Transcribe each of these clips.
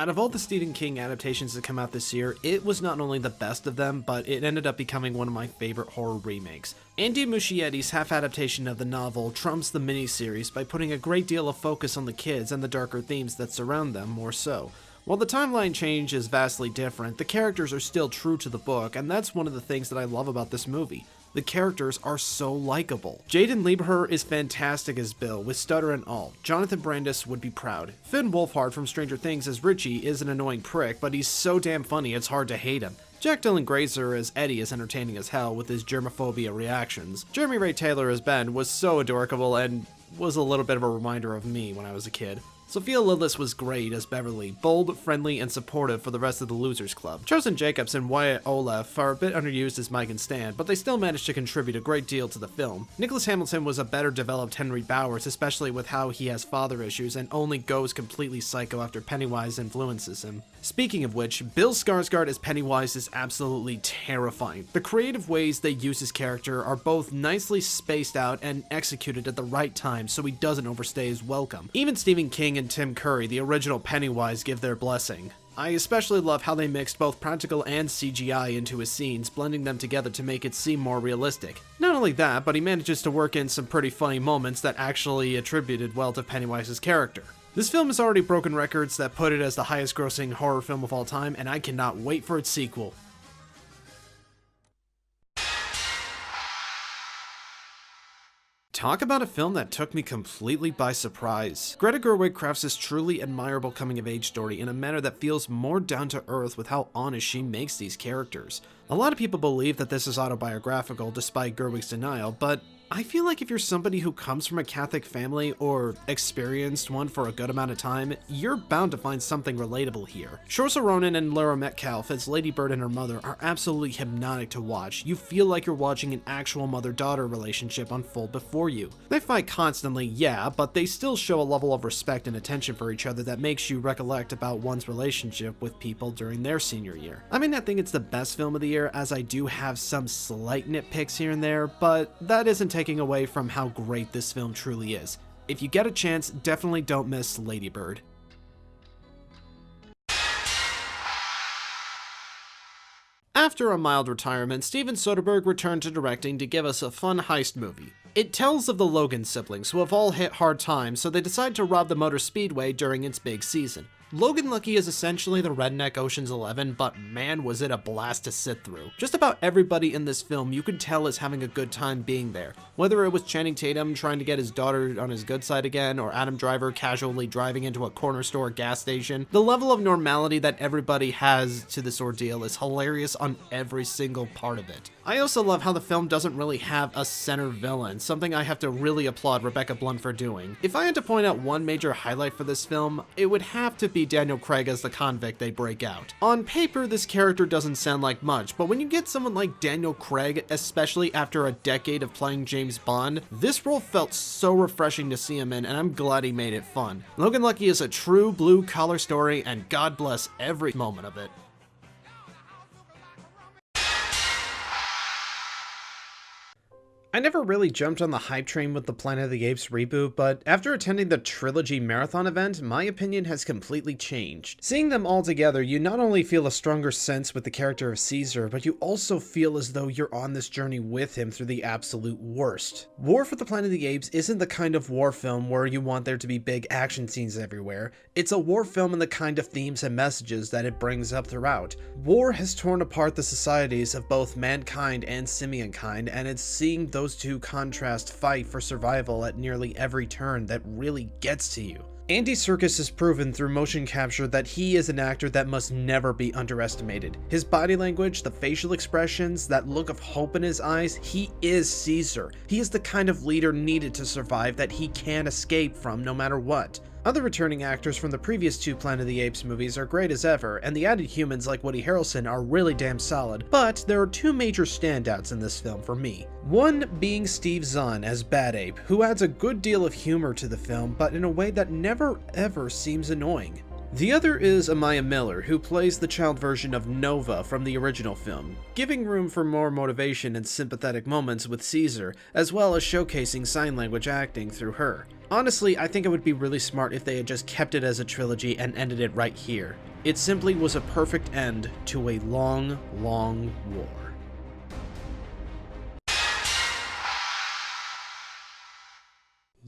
Out of all the Stephen King adaptations that come out this year, it was not only the best of them, but it ended up becoming one of my favorite horror remakes. Andy Muschietti's half-adaptation of the novel trumps the miniseries by putting a great deal of focus on the kids and the darker themes that surround them more so. While the timeline change is vastly different, the characters are still true to the book, and that's one of the things that I love about this movie. The characters are so likable. Jaden Lieberher is fantastic as Bill, with stutter and all. Jonathan Brandis would be proud. Finn Wolfhard from Stranger Things as Richie is an annoying prick, but he's so damn funny it's hard to hate him. Jack Dylan Grazer as Eddie is entertaining as hell with his germophobia reactions. Jeremy Ray Taylor as Ben was so adorable and was a little bit of a reminder of me when I was a kid. Sophia Lillis was great as Beverly, bold, friendly, and supportive for the rest of the Losers Club. Chosen Jacobs and Wyatt Olaf are a bit underused as Mike and Stan, but they still managed to contribute a great deal to the film. Nicholas Hamilton was a better developed Henry Bowers, especially with how he has father issues and only goes completely psycho after Pennywise influences him. Speaking of which, Bill Skarsgård as Pennywise is absolutely terrifying. The creative ways they use his character are both nicely spaced out and executed at the right time so he doesn't overstay his welcome. Even Stephen King and Tim Curry, the original Pennywise, give their blessing. I especially love how they mixed both practical and CGI into his scenes, blending them together to make it seem more realistic. Not only that, but he manages to work in some pretty funny moments that actually attributed well to Pennywise's character. This film has already broken records that put it as the highest grossing horror film of all time, and I cannot wait for its sequel. Talk about a film that took me completely by surprise. Greta Gerwig crafts this truly admirable coming-of-age story in a manner that feels more down-to-earth with how honest she makes these characters. A lot of people believe that this is autobiographical despite Gerwig's denial, but I feel like if you're somebody who comes from a Catholic family or experienced one for a good amount of time, you're bound to find something relatable here. Saoirse Ronan and Laura Metcalf as Lady Bird and her mother are absolutely hypnotic to watch. You feel like you're watching an actual mother-daughter relationship unfold before you. They fight constantly, yeah, but they still show a level of respect and attention for each other that makes you recollect about one's relationship with people during their senior year. I may not think it's the best film of the year, as I do have some slight nitpicks here and there, but that isn't taking away from how great this film truly is. If you get a chance, definitely don't miss Lady Bird. After a mild retirement, Steven Soderbergh returned to directing to give us a fun heist movie. It tells of the Logan siblings, who have all hit hard times, so they decide to rob the Motor Speedway during its big season. Logan Lucky is essentially the redneck Ocean's 11, but man was it a blast to sit through. Just about everybody in this film you can tell is having a good time being there. Whether it was Channing Tatum trying to get his daughter on his good side again, or Adam Driver casually driving into a corner store gas station, the level of normality that everybody has to this ordeal is hilarious on every single part of it. I also love how the film doesn't really have a center villain, something I have to really applaud Rebecca Blunt for doing. If I had to point out one major highlight for this film, it would have to be Daniel Craig as the convict they break out. On paper, this character doesn't sound like much, but when you get someone like Daniel Craig, especially after a decade of playing James Bond, this role felt so refreshing to see him in, and I'm glad he made it fun. Logan Lucky is a true blue-collar story, and God bless every moment of it. I never really jumped on the hype train with the Planet of the Apes reboot, but after attending the Trilogy Marathon event, my opinion has completely changed. Seeing them all together, you not only feel a stronger sense with the character of Caesar, but you also feel as though you're on this journey with him through the absolute worst. War for the Planet of the Apes isn't the kind of war film where you want there to be big action scenes everywhere. It's a war film in the kind of themes and messages that it brings up throughout. War has torn apart the societies of both mankind and simiankind, and it's seeing those two contrast fight for survival at nearly every turn that really gets to you. Andy Serkis has proven through motion capture that he is an actor that must never be underestimated. His body language, the facial expressions, that look of hope in his eyes, he is Caesar. He is the kind of leader needed to survive that he can't escape from no matter what. Other returning actors from the previous two Planet of the Apes movies are great as ever, and the added humans like Woody Harrelson are really damn solid, but there are two major standouts in this film for me. One being Steve Zahn as Bad Ape, who adds a good deal of humor to the film, but in a way that never ever seems annoying. The other is Amaya Miller, who plays the child version of Nova from the original film, giving room for more motivation and sympathetic moments with Caesar, as well as showcasing sign language acting through her. Honestly, I think it would be really smart if they had just kept it as a trilogy and ended it right here. It simply was a perfect end to a long, long war.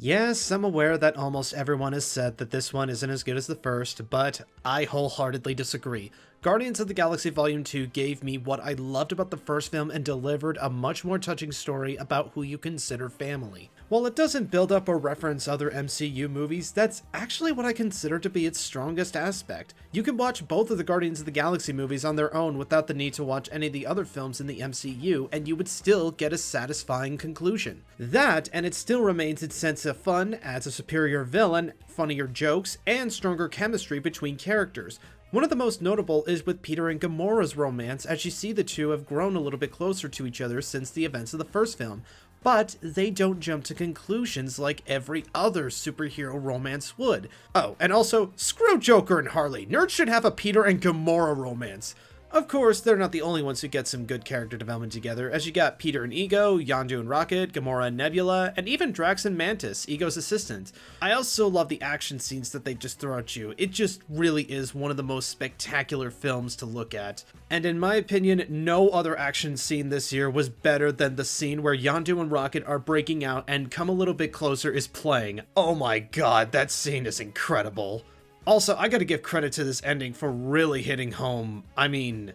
Yes, I'm aware that almost everyone has said that this one isn't as good as the first, but I wholeheartedly disagree. Guardians of the Galaxy Volume 2 gave me what I loved about the first film and delivered a much more touching story about who you consider family. While it doesn't build up or reference other MCU movies, that's actually what I consider to be its strongest aspect. You can watch both of the Guardians of the Galaxy movies on their own without the need to watch any of the other films in the MCU, and you would still get a satisfying conclusion. That, and it still remains its sense of fun, adds a superior villain, funnier jokes, and stronger chemistry between characters. One of the most notable is with Peter and Gamora's romance, as you see the two have grown a little bit closer to each other since the events of the first film. But they don't jump to conclusions like every other superhero romance would. Oh, and also, screw Joker and Harley. Nerds should have a Peter and Gamora romance. Of course, they're not the only ones who get some good character development together, as you got Peter and Ego, Yondu and Rocket, Gamora and Nebula, and even Drax and Mantis, Ego's assistant. I also love the action scenes that they just throw at you. It just really is one of the most spectacular films to look at. And in my opinion, no other action scene this year was better than the scene where Yondu and Rocket are breaking out and Come a Little Bit Closer is playing. Oh my god, that scene is incredible. Also, I gotta give credit to this ending for really hitting home. I mean,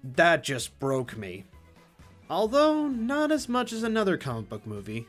that just broke me. Although, not as much as another comic book movie.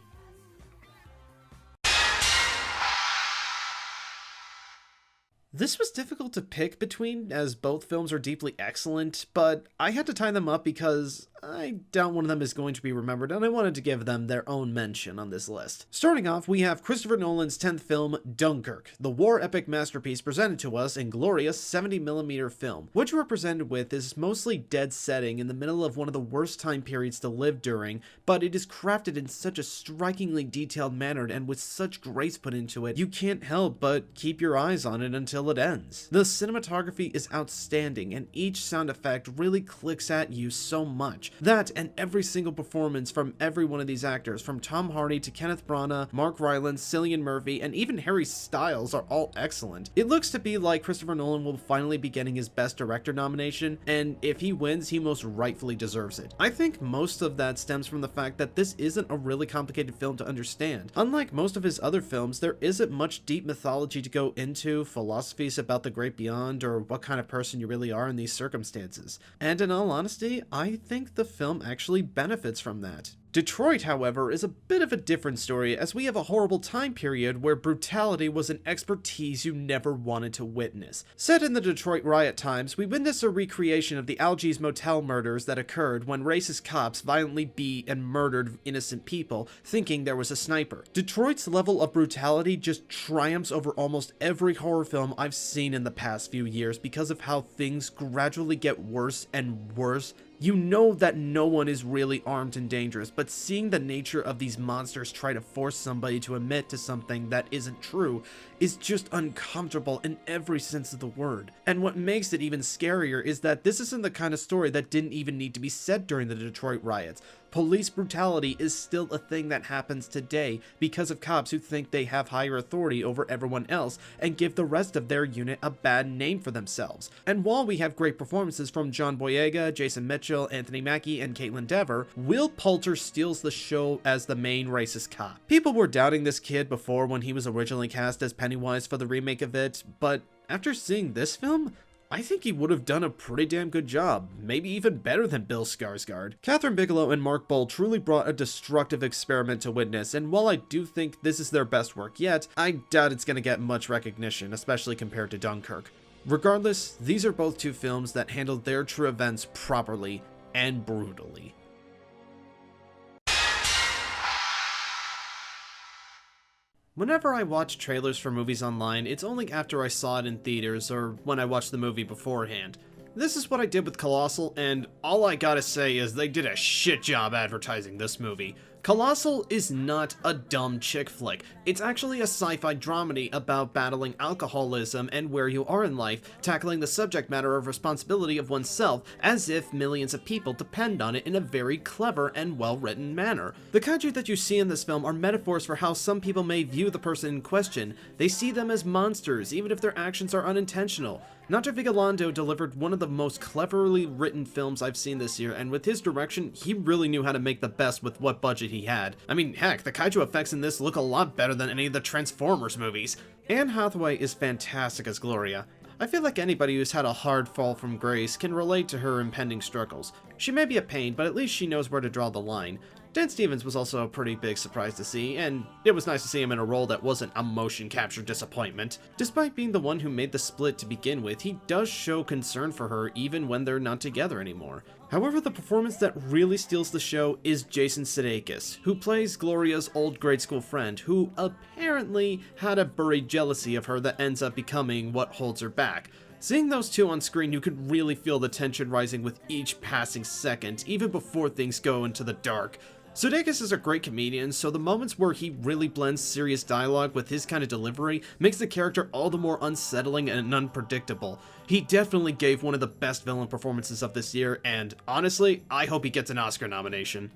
This was difficult to pick between, as both films are deeply excellent, but I had to tie them up because I doubt one of them is going to be remembered, and I wanted to give them their own mention on this list. Starting off, we have Christopher Nolan's 10th film, Dunkirk, the war epic masterpiece presented to us in glorious 70mm film. What you are presented with is mostly dead setting in the middle of one of the worst time periods to live during, but it is crafted in such a strikingly detailed manner and with such grace put into it, you can't help but keep your eyes on it until it ends. The cinematography is outstanding, and each sound effect really clicks at you so much. That and every single performance from every one of these actors, from Tom Hardy to Kenneth Branagh, Mark Rylance, Cillian Murphy, and even Harry Styles are all excellent. It looks to be like Christopher Nolan will finally be getting his Best Director nomination, and if he wins, he most rightfully deserves it. I think most of that stems from the fact that this isn't a really complicated film to understand. Unlike most of his other films, there isn't much deep mythology to go into, philosophies about the great beyond, or what kind of person you really are in these circumstances. And in all honesty, I think the film actually benefits from that. Detroit, however, is a bit of a different story, as we have a horrible time period where brutality was an expertise you never wanted to witness. Set in the Detroit riot times, we witness a recreation of the Algiers motel murders that occurred when racist cops violently beat and murdered innocent people, thinking there was a sniper. Detroit's level of brutality just triumphs over almost every horror film I've seen in the past few years because of how things gradually get worse and worse. You know that no one is really armed and dangerous, but seeing the nature of these monsters try to force somebody to admit to something that isn't true is just uncomfortable in every sense of the word. And what makes it even scarier is that this isn't the kind of story that didn't even need to be said during the Detroit riots. Police brutality is still a thing that happens today because of cops who think they have higher authority over everyone else and give the rest of their unit a bad name for themselves. And while we have great performances from John Boyega, Jason Mitchell, Anthony Mackie, and Caitlin Dever, Will Poulter steals the show as the main racist cop. People were doubting this kid before when he was originally cast as Pennywise for the remake of it, but after seeing this film, I think he would have done a pretty damn good job, maybe even better than Bill Skarsgård. Catherine Bigelow and Mark Bowl truly brought a destructive experiment to witness, and while I do think this is their best work yet, I doubt it's going to get much recognition, especially compared to Dunkirk. Regardless, these are both two films that handled their true events properly and brutally. Whenever I watch trailers for movies online, it's only after I saw it in theaters or when I watched the movie beforehand. This is what I did with Colossal, and all I gotta say is they did a shit job advertising this movie. Colossal is not a dumb chick flick. It's actually a sci-fi dramedy about battling alcoholism and where you are in life, tackling the subject matter of responsibility of oneself as if millions of people depend on it in a very clever and well-written manner. The kaiju that you see in this film are metaphors for how some people may view the person in question. They see them as monsters, even if their actions are unintentional. Nacho Vigalondo delivered one of the most cleverly written films I've seen this year, and with his direction, he really knew how to make the best with what budget he had. I mean, heck, the kaiju effects in this look a lot better than any of the Transformers movies. Anne Hathaway is fantastic as Gloria. I feel like anybody who's had a hard fall from grace can relate to her impending struggles. She may be a pain, but at least she knows where to draw the line. Dan Stevens was also a pretty big surprise to see, and it was nice to see him in a role that wasn't a motion capture disappointment. Despite being the one who made the split to begin with, he does show concern for her even when they're not together anymore. However, the performance that really steals the show is Jason Sudeikis, who plays Gloria's old grade school friend, who apparently had a buried jealousy of her that ends up becoming what holds her back. Seeing those two on screen, you could really feel the tension rising with each passing second, even before things go into the dark. Sudeikis is a great comedian, so the moments where he really blends serious dialogue with his kind of delivery makes the character all the more unsettling and unpredictable. He definitely gave one of the best villain performances of this year, and honestly, I hope he gets an Oscar nomination.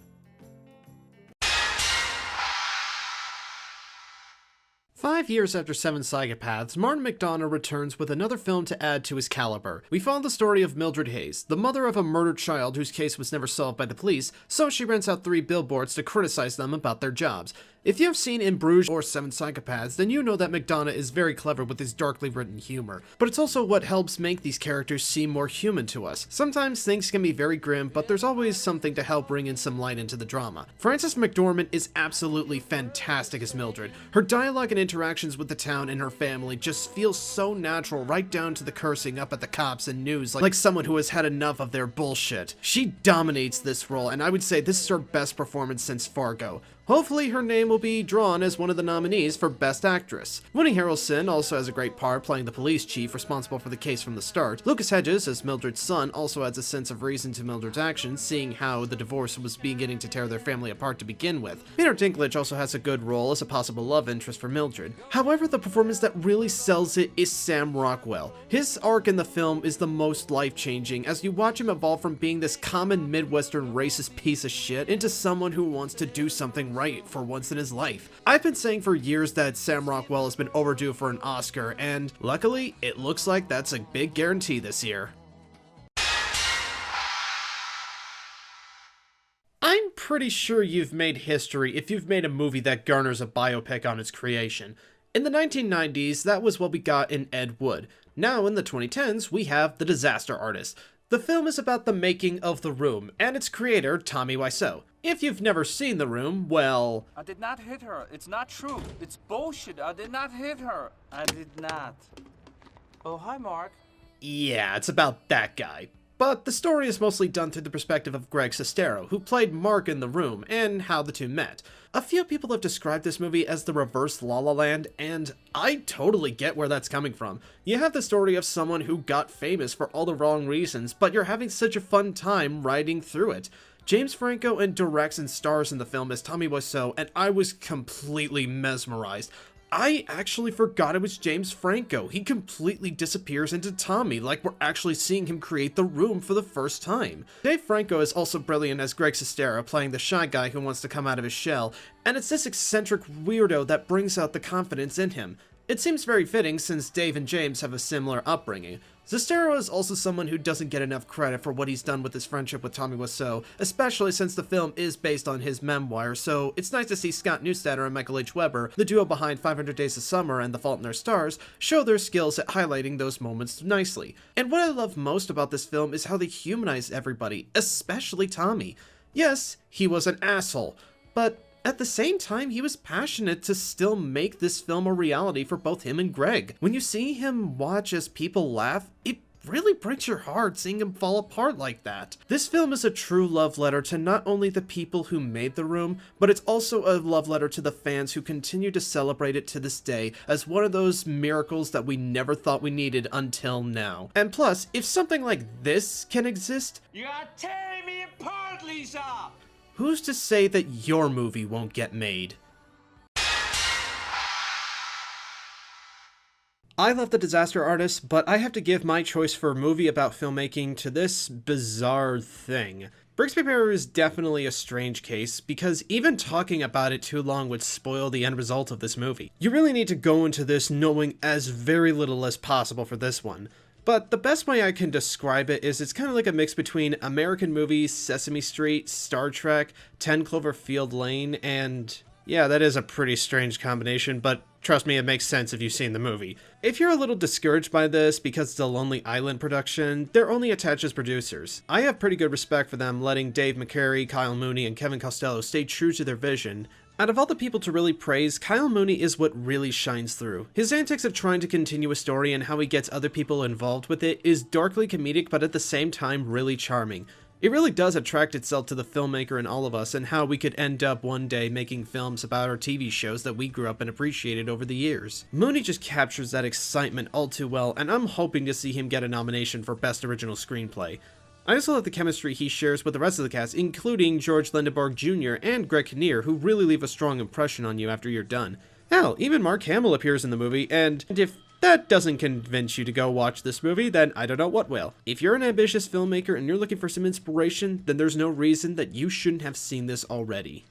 5 years after Seven Psychopaths, Martin McDonagh returns with another film to add to his caliber. We follow the story of Mildred Hayes, the mother of a murdered child whose case was never solved by the police, so she rents out 3 billboards to criticize them about their jobs. If you have seen In Bruges or Seven Psychopaths, then you know that McDonagh is very clever with his darkly written humor, but it's also what helps make these characters seem more human to us. Sometimes things can be very grim, but there's always something to help bring in some light into the drama. Frances McDormand is absolutely fantastic as Mildred. Her dialogue and interactions with the town and her family just feel so natural, right down to the cursing up at the cops and news like someone who has had enough of their bullshit. She dominates this role, and I would say this is her best performance since Fargo. Hopefully her name will be drawn as one of the nominees for Best Actress. Woody Harrelson also has a great part playing the police chief responsible for the case from the start. Lucas Hedges as Mildred's son also adds a sense of reason to Mildred's actions, seeing how the divorce was beginning to tear their family apart to begin with. Peter Dinklage also has a good role as a possible love interest for Mildred. However, the performance that really sells it is Sam Rockwell. His arc in the film is the most life-changing as you watch him evolve from being this common Midwestern racist piece of shit into someone who wants to do something right for once in his life. I've been saying for years that Sam Rockwell has been overdue for an Oscar, and luckily, it looks like that's a big guarantee this year. I'm pretty sure you've made history if you've made a movie that garners a biopic on its creation. In the 1990s, that was what we got in Ed Wood. Now in the 2010s, we have The Disaster Artist. The film is about the making of The Room, and its creator, Tommy Wiseau. If you've never seen The Room, well... I did not hit her. It's not true. It's bullshit. I did not hit her. I did not. Oh, hi, Mark. Yeah, it's about that guy. But the story is mostly done through the perspective of Greg Sestero, who played Mark in The Room, and how the two met. A few people have described this movie as the reverse La La Land, and I totally get where that's coming from. You have the story of someone who got famous for all the wrong reasons, but you're having such a fun time riding through it. James Franco directs and stars in the film as Tommy Wiseau, and I was completely mesmerized. I actually forgot it was James Franco. He completely disappears into Tommy, like we're actually seeing him create The Room for the first time. Dave Franco is also brilliant as Greg Sestero, playing the shy guy who wants to come out of his shell, and it's this eccentric weirdo that brings out the confidence in him. It seems very fitting since Dave and James have a similar upbringing. Sestero is also someone who doesn't get enough credit for what he's done with his friendship with Tommy Wiseau, especially since the film is based on his memoir, so it's nice to see Scott Neustadter and Michael H. Weber, the duo behind 500 Days of Summer and The Fault in Our Stars, show their skills at highlighting those moments nicely. And what I love most about this film is how they humanize everybody, especially Tommy. Yes, he was an asshole, but at the same time, he was passionate to still make this film a reality for both him and Greg. When you see him watch as people laugh, it really breaks your heart seeing him fall apart like that. This film is a true love letter to not only the people who made The Room, but it's also a love letter to the fans who continue to celebrate it to this day as one of those miracles that we never thought we needed until now. And plus, if something like this can exist... You are tearing me apart, Lisa! who's to say that your movie won't get made? I love The Disaster Artist, but I have to give my choice for a movie about filmmaking to this bizarre thing. Brix Repairer is definitely a strange case, because even talking about it too long would spoil the end result of this movie. You really need to go into this knowing as very little as possible for this one. But the best way I can describe it is it's kind of like a mix between American movies, Sesame Street, Star Trek, 10 Cloverfield Lane, and... yeah, that is a pretty strange combination, but trust me, it makes sense if you've seen the movie. If you're a little discouraged by this because it's a Lonely Island production, they're only attached as producers. I have pretty good respect for them letting Dave McCary, Kyle Mooney, and Kevin Costello stay true to their vision. Out of all the people to really praise, Kyle Mooney is what really shines through. His antics of trying to continue a story and how he gets other people involved with it is darkly comedic, but at the same time really charming. It really does attract itself to the filmmaker in all of us and how we could end up one day making films about our TV shows that we grew up and appreciated over the years. Mooney just captures that excitement all too well, and I'm hoping to see him get a nomination for Best Original Screenplay. I also love the chemistry he shares with the rest of the cast, including George Lindenberg Jr. and Greg Kinnear, who really leave a strong impression on you after you're done. Hell, even Mark Hamill appears in the movie, and if that doesn't convince you to go watch this movie, then I don't know what will. If you're an ambitious filmmaker and you're looking for some inspiration, then there's no reason that you shouldn't have seen this already.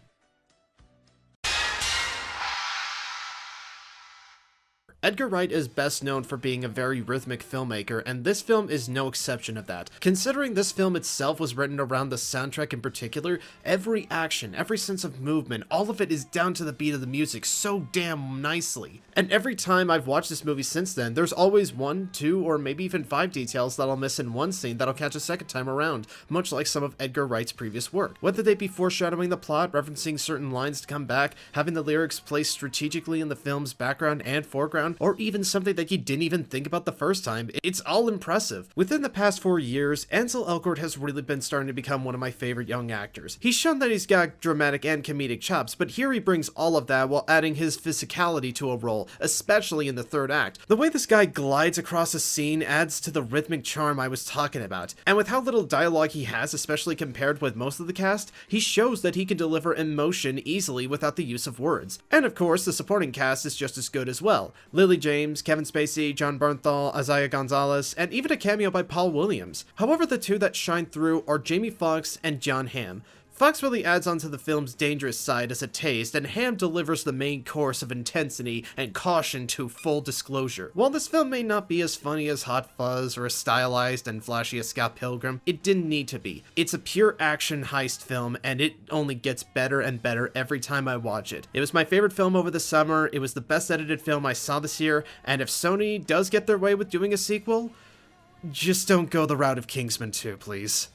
Edgar Wright is best known for being a very rhythmic filmmaker, and this film is no exception of that. Considering this film itself was written around the soundtrack in particular, every action, every sense of movement, all of it is down to the beat of the music so damn nicely. And every time I've watched this movie since then, there's always 1, 2, or maybe even 5 details that I'll miss in one scene that I'll catch a second time around, much like some of Edgar Wright's previous work. Whether they be foreshadowing the plot, referencing certain lines to come back, having the lyrics placed strategically in the film's background and foreground, or even something that you didn't even think about the first time, it's all impressive. Within the past 4 years, Ansel Elgort has really been starting to become one of my favorite young actors. He's shown that he's got dramatic and comedic chops, but here he brings all of that while adding his physicality to a role, especially in the third act. The way this guy glides across a scene adds to the rhythmic charm I was talking about, and with how little dialogue he has, especially compared with most of the cast, he shows that he can deliver emotion easily without the use of words. And of course, the supporting cast is just as good as well. Lily James, Kevin Spacey, John Bernthal, Isaiah Gonzalez, and even a cameo by Paul Williams. However, the two that shine through are Jamie Foxx and Jon Hamm. Fox really adds onto the film's dangerous side as a taste, and Hamm delivers the main course of intensity and caution to full disclosure. While this film may not be as funny as Hot Fuzz or as stylized and flashy as Scott Pilgrim, it didn't need to be. It's a pure action heist film, and it only gets better and better every time I watch it. It was my favorite film over the summer, it was the best edited film I saw this year, and if Sony does get their way with doing a sequel, just don't go the route of Kingsman 2, please.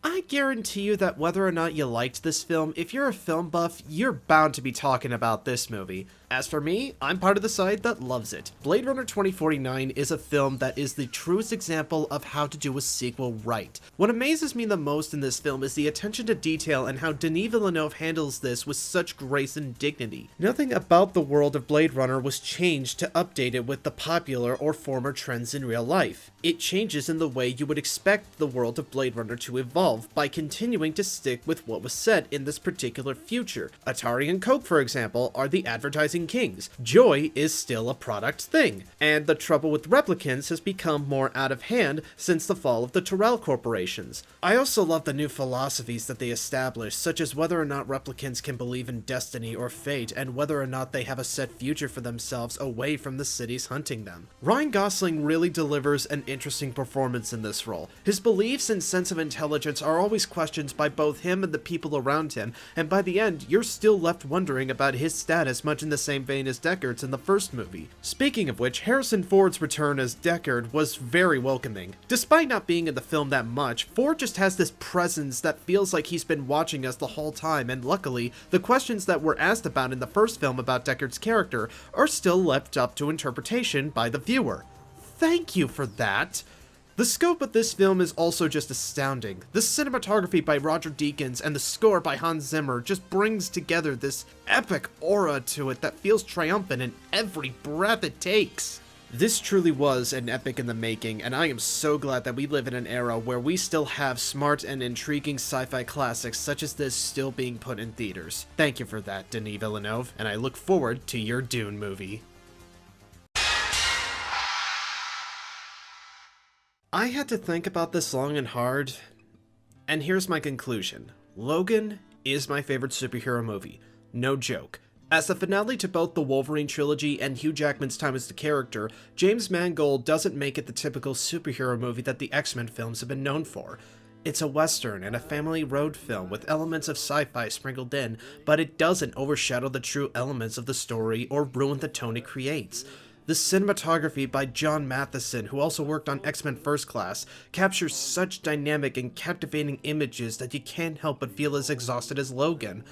I guarantee you that whether or not you liked this film, if you're a film buff, you're bound to be talking about this movie. As for me, I'm part of the side that loves it. Blade Runner 2049 is a film that is the truest example of how to do a sequel right. What amazes me the most in this film is the attention to detail and how Denis Villeneuve handles this with such grace and dignity. Nothing about the world of Blade Runner was changed to update it with the popular or former trends in real life. It changes in the way you would expect the world of Blade Runner to evolve, by continuing to stick with what was set in this particular future. Atari and Coke, for example, are the advertising kings. Joy is still a product thing. And the trouble with replicants has become more out of hand since the fall of the Turpel corporations. I also love the new philosophies that they established, such as whether or not replicants can believe in destiny or fate, and whether or not they have a set future for themselves away from the cities hunting them. Ryan Gosling really delivers an interesting performance in this role. His beliefs and sense of intelligence are always questioned by both him and the people around him, and by the end, you're still left wondering about his status, much in the same vein as Deckard's in the first movie. Speaking of which, Harrison Ford's return as Deckard was very welcoming. Despite not being in the film that much, Ford just has this presence that feels like he's been watching us the whole time, and luckily, the questions that were asked about in the first film about Deckard's character are still left up to interpretation by the viewer. Thank you for that! The scope of this film is also just astounding. The cinematography by Roger Deakins and the score by Hans Zimmer just brings together this epic aura to it that feels triumphant in every breath it takes. This truly was an epic in the making, and I am so glad that we live in an era where we still have smart and intriguing sci-fi classics such as this still being put in theaters. Thank you for that, Denis Villeneuve, and I look forward to your Dune movie. I had to think about this long and hard, and here's my conclusion. Logan is my favorite superhero movie. No joke. As the finale to both the Wolverine trilogy and Hugh Jackman's time as the character, James Mangold doesn't make it the typical superhero movie that the X-Men films have been known for. It's a western and a family road film with elements of sci-fi sprinkled in, but it doesn't overshadow the true elements of the story or ruin the tone it creates. The cinematography by John Matheson, who also worked on X-Men First Class, captures such dynamic and captivating images that you can't help but feel as exhausted as Logan.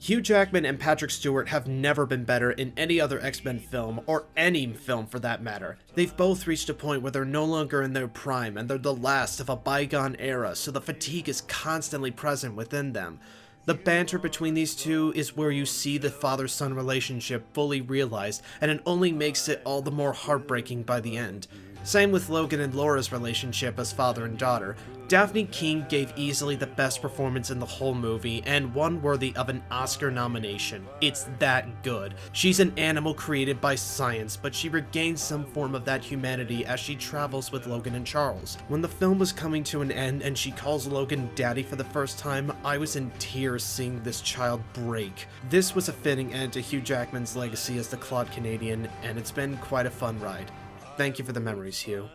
Hugh Jackman and Patrick Stewart have never been better in any other X-Men film, or any film for that matter. They've both reached a point where they're no longer in their prime, and they're the last of a bygone era, so the fatigue is constantly present within them. The banter between these two is where you see the father-son relationship fully realized, and it only makes it all the more heartbreaking by the end. Same with Logan and Laura's relationship as father and daughter. Daphne King gave easily the best performance in the whole movie, and one worthy of an Oscar nomination. It's that good. She's an animal created by science, but she regains some form of that humanity as she travels with Logan and Charles. When the film was coming to an end and she calls Logan daddy for the first time, I was in tears seeing this child break. This was a fitting end to Hugh Jackman's legacy as the Claude Canadian, and it's been quite a fun ride. Thank you for the memories, Hugh.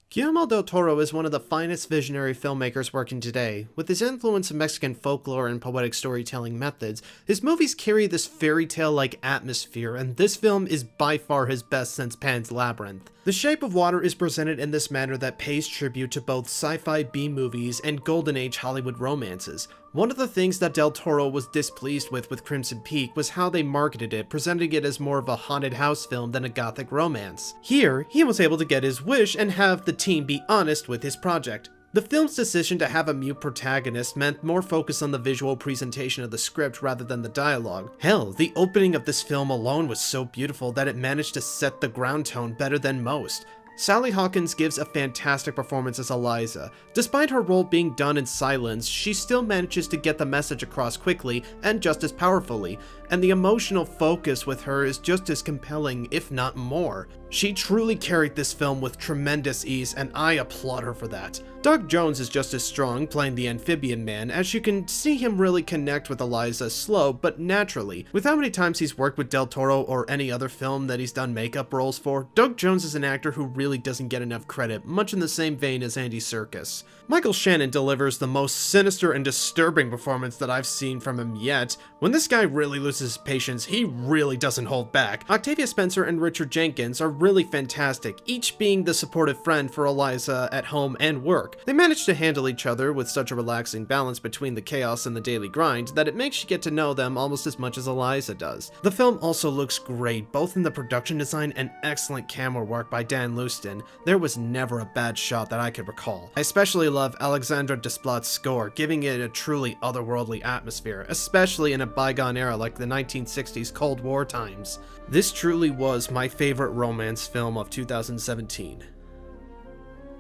Guillermo del Toro is one of the finest visionary filmmakers working today. With his influence of Mexican folklore and poetic storytelling methods, his movies carry this fairy tale-like atmosphere, and this film is by far his best since Pan's Labyrinth. The Shape of Water is presented in this manner that pays tribute to both sci-fi B-movies and Golden Age Hollywood romances. One of the things that Del Toro was displeased with Crimson Peak was how they marketed it, presenting it as more of a haunted house film than a gothic romance. Here, he was able to get his wish and have the team be honest with his project. The film's decision to have a mute protagonist meant more focus on the visual presentation of the script rather than the dialogue. Hell, the opening of this film alone was so beautiful that it managed to set the ground tone better than most. Sally Hawkins gives a fantastic performance as Eliza. Despite her role being done in silence, she still manages to get the message across quickly and just as powerfully, and the emotional focus with her is just as compelling, if not more. She truly carried this film with tremendous ease, and I applaud her for that. Doug Jones is just as strong, playing the amphibian man, as you can see him really connect with Eliza slow but naturally. With how many times he's worked with Del Toro or any other film that he's done makeup roles for, Doug Jones is an actor who really doesn't get enough credit, much in the same vein as Andy Serkis. Michael Shannon delivers the most sinister and disturbing performance that I've seen from him yet. When this guy really loses patience, he really doesn't hold back. Octavia Spencer and Richard Jenkins are really fantastic, each being the supportive friend for Eliza at home and work. They manage to handle each other with such a relaxing balance between the chaos and the daily grind that it makes you get to know them almost as much as Eliza does. The film also looks great, both in the production design and excellent camera work by Dan Leuston. There was never a bad shot that I could recall. I especially love Alexandre Desplat's score, giving it a truly otherworldly atmosphere, especially in a bygone era like the 1960s Cold War times. This truly was my favorite romance film of 2017.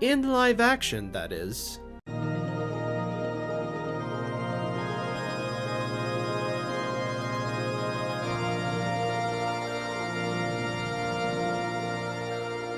In live action, that is.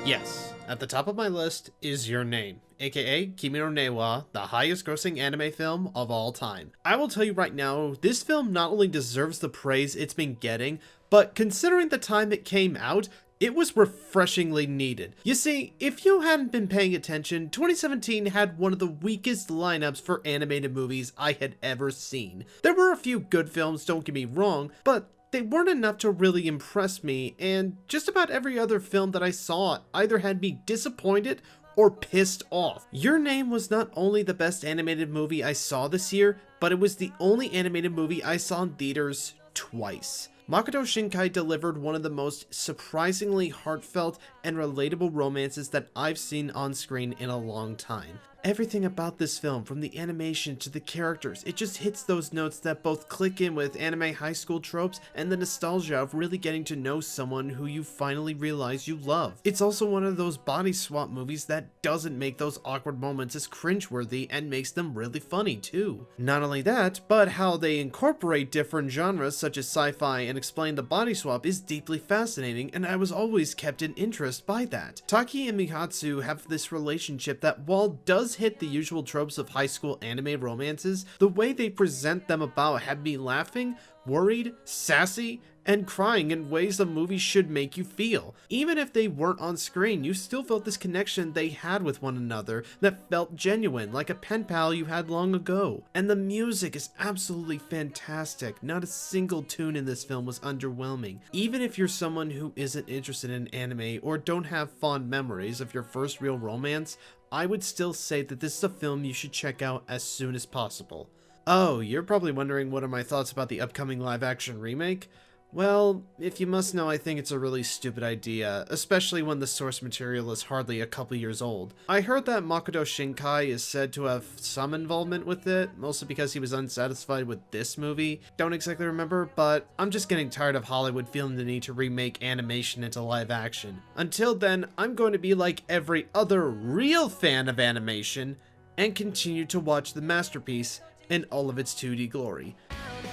Yes, at the top of my list is Your Name, aka Kimi no Na wa, the highest grossing anime film of all time. I will tell you right now, this film not only deserves the praise it's been getting, but considering the time it came out, it was refreshingly needed. You see, if you hadn't been paying attention, 2017 had one of the weakest lineups for animated movies I had ever seen. There were a few good films, don't get me wrong, but they weren't enough to really impress me, and just about every other film that I saw either had me disappointed or pissed off. Your Name was not only the best animated movie I saw this year, but it was the only animated movie I saw in theaters twice. Makoto Shinkai delivered one of the most surprisingly heartfelt and relatable romances that I've seen on screen in a long time. Everything about this film, from the animation to the characters, it just hits those notes that both click in with anime high school tropes and the nostalgia of really getting to know someone who you finally realize you love. It's also one of those body swap movies that doesn't make those awkward moments as cringeworthy and makes them really funny too. Not only that, but how they incorporate different genres such as sci-fi and explain the body swap is deeply fascinating, and I was always kept in interest by that. Taki and Mihatsu have this relationship that, while does hit the usual tropes of high school anime romances, the way they present them about had me laughing, worried, sassy, and crying in ways a movie should make you feel. Even if they weren't on screen, you still felt this connection they had with one another that felt genuine, like a pen pal you had long ago. And the music is absolutely fantastic. Not a single tune in this film was underwhelming. Even if you're someone who isn't interested in anime or don't have fond memories of your first real romance, I would still say that this is a film you should check out as soon as possible. Oh, you're probably wondering what are my thoughts about the upcoming live-action remake? Well, if you must know, I think it's a really stupid idea, especially when the source material is hardly a couple years old. I heard that Makoto Shinkai is said to have some involvement with it, mostly because he was unsatisfied with this movie. Don't exactly remember, but I'm just getting tired of Hollywood feeling the need to remake animation into live action. Until then, I'm going to be like every other real fan of animation and continue to watch the masterpiece in all of its 2D glory.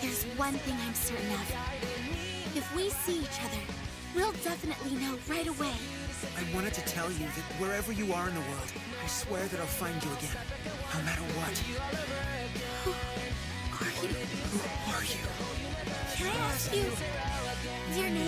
There's one thing I'm certain of. If we see each other, we'll definitely know right away. I wanted to tell you that wherever you are in the world, I swear that I'll find you again, no matter what. Who are you? Who are you? Can I ask you your name?